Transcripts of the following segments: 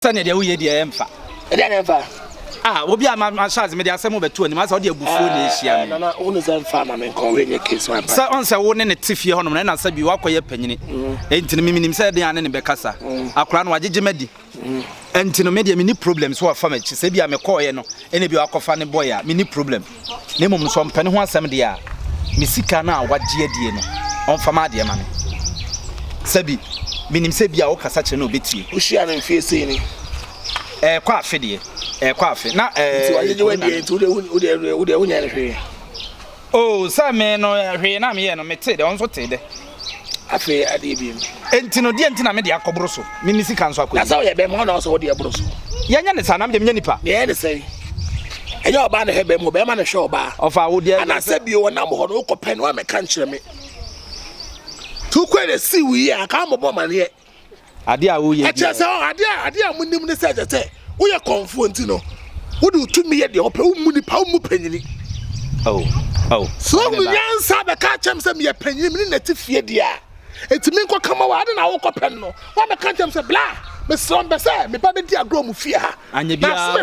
Sane de uye de emfa. De emfa. Ah, obi ama shazi me de asem obetu ani ma sa de abufuo na ehia me. Na unu za emfa ma me kon we nye case one. Sa on se wo ne ne tifie honom na sa bi wakoye panyini. Entini mi nim se de ane ne bekasa. Akura na wagege madi. Entino me de mi ni problem so afa machi se bia me koye no ene bi wakofa ne boy a mi ni problem. Na mum so mpane ho asem de a mi sika na wagye die no. On fama de ma me. Sabi minim se bia wo kasa che na obetie. Ushia na mfie sei ni. Kwa afi de. Kwa afi. Na ti wagye we de ti ude unya ne hwe. Oh, sa me no hwe na me ye no mete de onso te de. Afi ade bi mi. Enti no de enti na me de akobro so. Mi ni sika nso akọ. Na sa ye be mo na so de abro so. Yanya ne sa na me de nya nipa. Ye ne sei. Enyo oba na hebe mo be ma na hwe oba. Ofa wo de. Ana sa bi wo na mo ho no ko pen wa me kan kire me. Tu kwere si wi aka mo bo mane ye. Ade a wo ye. Acha se ade a munim ne se jete. Wo ye konfo nti no. Wo do tumi ye de opa wo mu nipa wo mu panyini. Oh. So mu nyansa be ka chem se me ye panyini me ne tifie de a. Etimi nko kama wa ade na wo ko pen no. Wa me ka chem se bla. Me slom be se me ba be di agro mu fie ha. Anya bia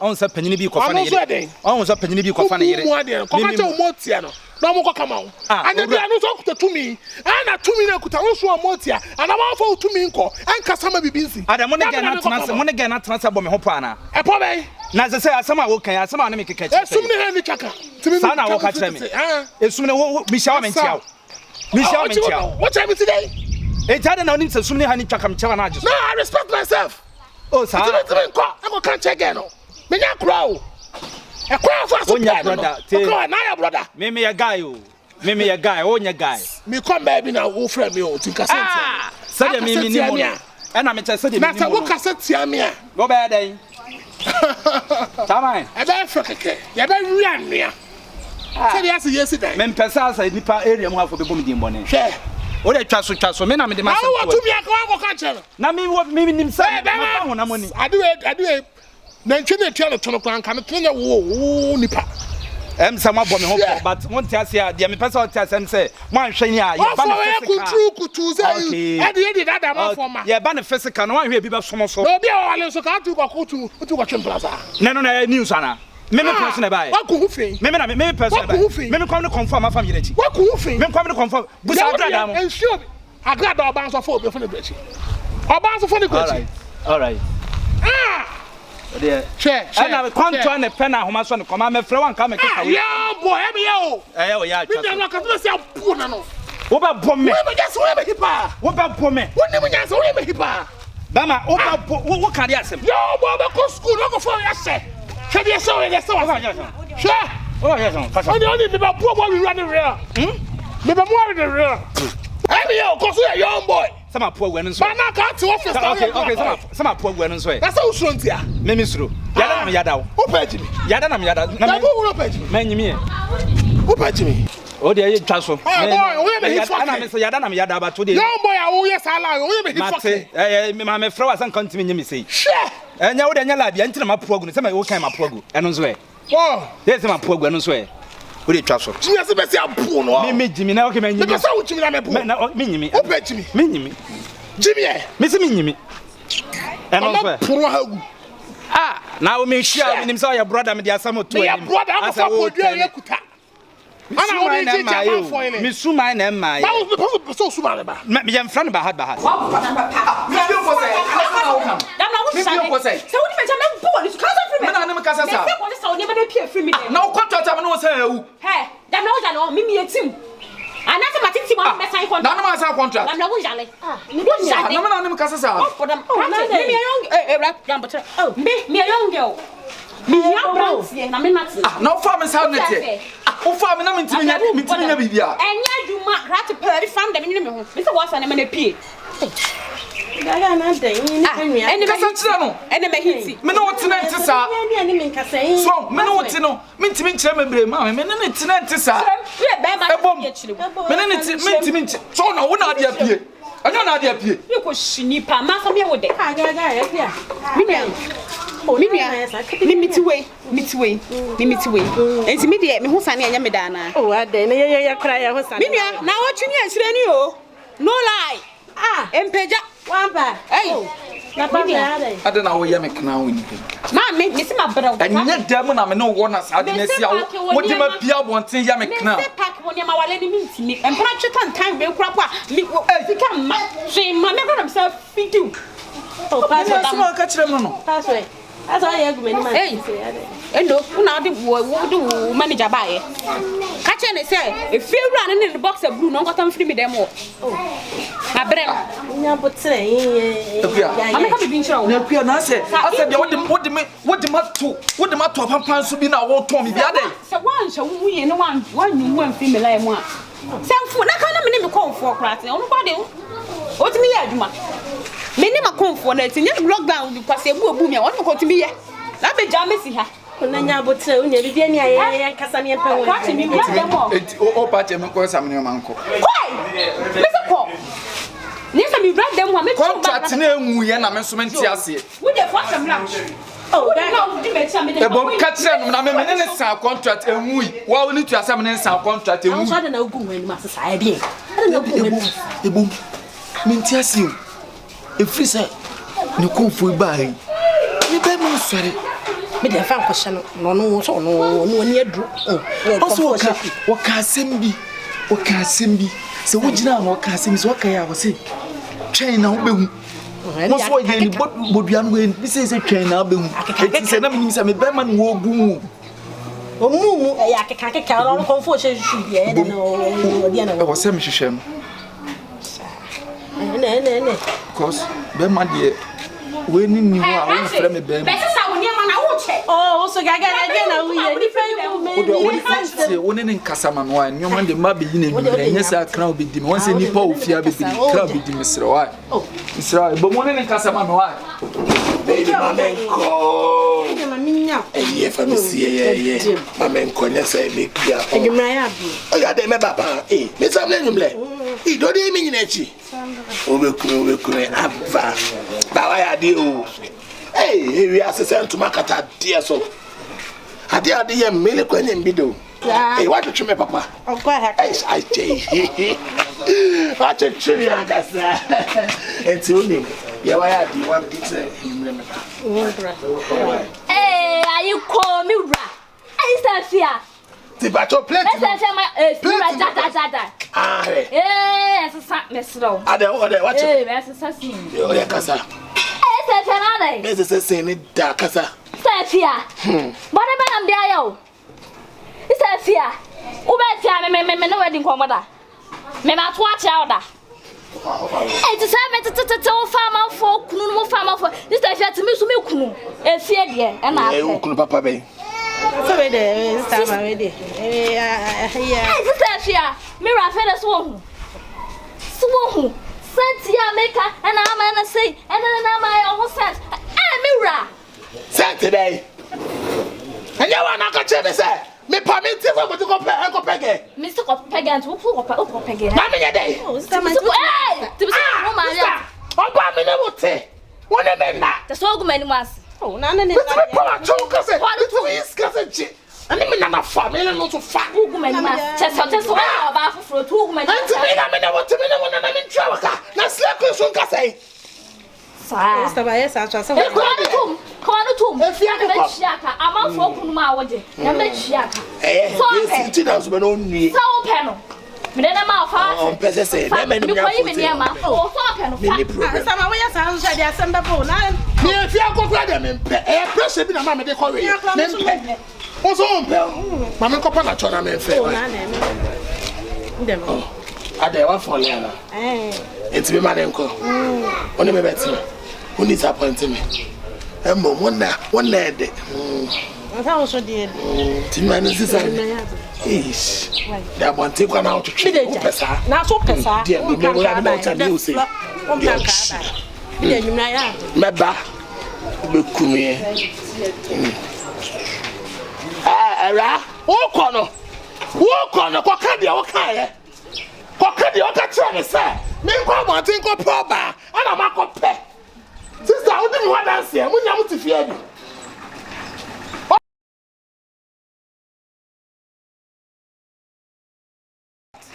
on se panyini bi ko fa na yere. On se panyini bi ko fa na yere. Mu ade ko ka che wo motia no. Na mo ko kama wo. Anya bia no so kuta tumi. Ana tumi na kuta wo so motia. Ana ma fa tumi nko. Anka sama bibinsi. Ada mo ne ga na tena se mo ne ga na tena se bo me ho pa na. E po be. Na se asama wo kan asama na me keka chi. Esum ne ha ni chaka. Timi sa na wo ka kire me. Esum ne wo mi sha me ntia wo. Mi sha me ntia wo. What time is today? E jade na oni sum ne ha ni chaka me chewa na aje. No, I respect myself. Oh, sa. Timi nko. I go kan check again no. Me nya kura o. E kwa fa so nya brother. Ko na ya brother. Me ya guy o. Me ya guy, o nya guy. Me come baby na wo frame me o tinka sent. Sa de me ni mo. E na me che sa de me ni mo. Na sa wo cassette ya me a. Go be den. Tamai. E be fekeke. Ya be wi anua. Se de ase yesi dan. Me mpesa asa nipa area mu afọ be bom din bone. Hwe. O de twa so me na me de ma se. Na wo tumi aka wo ka che no. Na me nim sa ma fa na moni. Ade na ntwe na tia no tono kwan ka me tenya wo nipa. Some of them, but one tells you, the person tells them, say, one shiny, yeah, Banafessa can one here be from so. No, be all so can't do a plaza. No, news, Anna. Maybe person by what could fee? Maybe person maybe come to confirm my family. What could fee? Maybe come to confirm. But I'm sure I got our bounce of 4 before the bridge. Our bounce of 40 question. All right. Share. I can't turn a pen at home. Son, come on, my friend, come and kick away. Yeah, boy, yeah. We don't know because we are poor. What about Pommy? What about Pommy? What never gets away with Hippa? Bama, what can you say? No, Baba, go school, look for your say. Can you show it? Sure. Oh, yes, I only the poor boy running real. Never more in the real. Hey, yo, because we are young boy. Some poor women's way. Okay, some poor women's way. That's how soon, dear. Memisru. Yada, who paid me? Yada, who paid me? Many me. Who paid me? Oh, dear, you transfer. Yada, but today. No boy, oh, yes, I lie. My friend wasn't continuing me say. Sure. And now, then, you'll be until my program. Some of my program. And on way. Oh, there's my program. What do you trust? Yes, the best. I'm me, Jimmy. Now, come in. Because I would me. Who bet me? Me. Jimmy, Miss Minnie. And also, now we share him, so your brother, my some of 2 brother. I said, Miss Suman and my so Suman. Me and friend about her. No contract, I know, sir. Hey, that knows me a team. And that's my team. I'm not a contract. I'm not going to me a young girl. Me young brown, I'm not. No farmers have it. Oh, farming, I'm into me. And yet you might rat to pay from the minimum. Mr. Watson, I'm in a pea. And the Mahiti. Minot tonight, so Minotino, Mintimint, Mamma, Minute tonight, so no one out here. I don't know the appeal. You could snipa, Massa me with it. Oh, limit away. It's immediate, me who's an Yamidana. Oh, I didn't cry. Now what you need, no lie. Empeja, one bag. Hey, Ada na wo ye me kana wo ni. Ma me si ma bra. Anya dem na me no wo na sa de na sia wo de ma pia bonten ya me kana. Me se pack woni ma wale ni mintimi. Empra twetan time be kura kwa me fika ma. Hwe ma me kwa na se fidu. Oh, pass it. So ka kire mo no. Pass it. That's why you go man. Hey. Endo, una de wo do manager bae. Ka che ne say, if you run in the box of blue no got am free me dem o. Na brem. Nya botre. Am ka be nchira wo. Na kua na se, asa de wo de ma to pampan so bi na wo ton mi bia dey. Se wan hwe wo ye no wan nyu wan free me lai mu a. Semfu na ka na me ne me konfo krate. Onu kwa de o ti mi ye adwuma. Me ni ma konfo na ti nya lockdown di kwase ebu mi a wonu ko ti mi ye. Na be jam si ha. Kuna nya botre unya bibia ni aye kasa mi empa wo. Kwate mi mi dem o. O pa che me ko sa me man ko. Kwai. Me se ko. Ni se mi brand dem ho me contract na enwu ye na me so menti ase. Wo de fo asem la. Oh, that now di me tia me dem. E bom ka kire no na me ne sa contract enwu yi. Wa oni tu asem ne sa contract enwu. An so de na ogu wani ma sesa e bien. Ade na ogu wani. E bom menti ase o. E free say ne konfo ba yi. Ni be mo sore. Me de fa nkwhye no no so no ani aduru. Also waka asem bi. Se wo gina no waka asem se waka ya wo se twɛn na wo behu. Mo so ye ni bodua no we bi se twɛn na wo behu. Eti se na me nim se me be ma no wo gu mu. Omumu ya keka ro konfo hye hye ye de no odi na. E wo se me hwehwɛ no. Ne. Cause be ma de we ni ni ho a wo frɛ me be. Be se sa wo ni ma na wo che. Oh, so gaga na wo ye ni friend me. Wo ne nkasa ma no a nyoma de ma be yi na mi nya sa kra obi di me won se nipa ofia be bi kra obi di me sere wa. Isra bo mo ne nkasa ma no a. Baby mamenko. Ide ma minya. Eye fa me sie ye. Mamenko nya say me pia. Edwumra ya bi. O ya de me baba. Me sam le nwumle. Do de mi nyina chi. Obekure aba. Ba wa ya de o. We assistant to Makata, dear so. I dare the milk when in bido. Hey, what did you make, Papa? Oh, quite I say, what a tree, and to him. Yeah, why are you want to Hey, are you call me? I stand here. The battle plate. Ah, eh, as a sack, Miss Rowe. I don't want to watch it. As a sassy. Oh, Casa. This is saying it dark, Casa. Stand here. But I'm there. It's a fear. Uber, me no wedding commoda. Me not watch out. It's a time farmer for Kunu farmer for this. I said to me, so milk, and fear, dear, and I could Papa Bay. So it's time already. It's a fear. Mira, feather swung. Swung. Sentia maker, and I'm gonna say, and then I'm my own sense. Mira. Saturday. And you want to catch me, sir? Me permit you to go peg. Mr. Copagan to Copagan. Mammy, a day. Oh, to be a one of them. The so many months. Oh, none of them. And then I'm a family and not to fat woman. Just about for 2 women. And to me, I want to be the one I'm in trouble. Now, slap you soon, Cassay. Yes, come on, tomb. If you have a shaka, I'm out for Kumawadi. And let Shaka. Eh, so only so panel. Then I'm out for Pesce. I'm in the mouth. Oh, panel. Some way sounds like they're some bone. If you go grab them in press it in a mamma decoration. What's on, Mamma Copana Chona fair. I dare one for Liana. It's me, Madame Co. Only me better. Who needs appointing me? And one day. I also did. Timman is this. They want to take one out to treat it. Not so pesa. Dear, we never have about a music. Meba, Bukumi. Walk on, Cocadia, Cocadia, Cocadia, sir. Men come on, think of proper, and I'm a copy. Sister, I didn't want to say, when you want to fear me.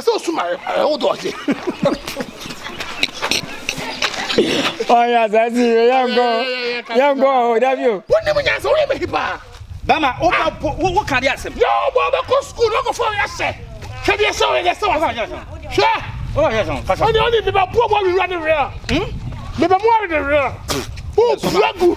So, my old dog. Oh yeah, that's it. Young go, have you? What name is only me hipa? Bama, what can you ask him? Yo, Baba, go school, no go for your say. Can you show it? Sure. Oh, yes, Only the poor boy will run the rear. The more in the rear. Oh, Flagu.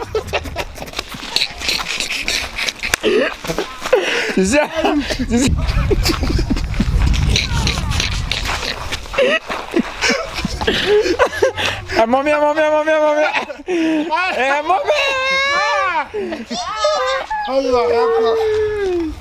Mommy. Allah,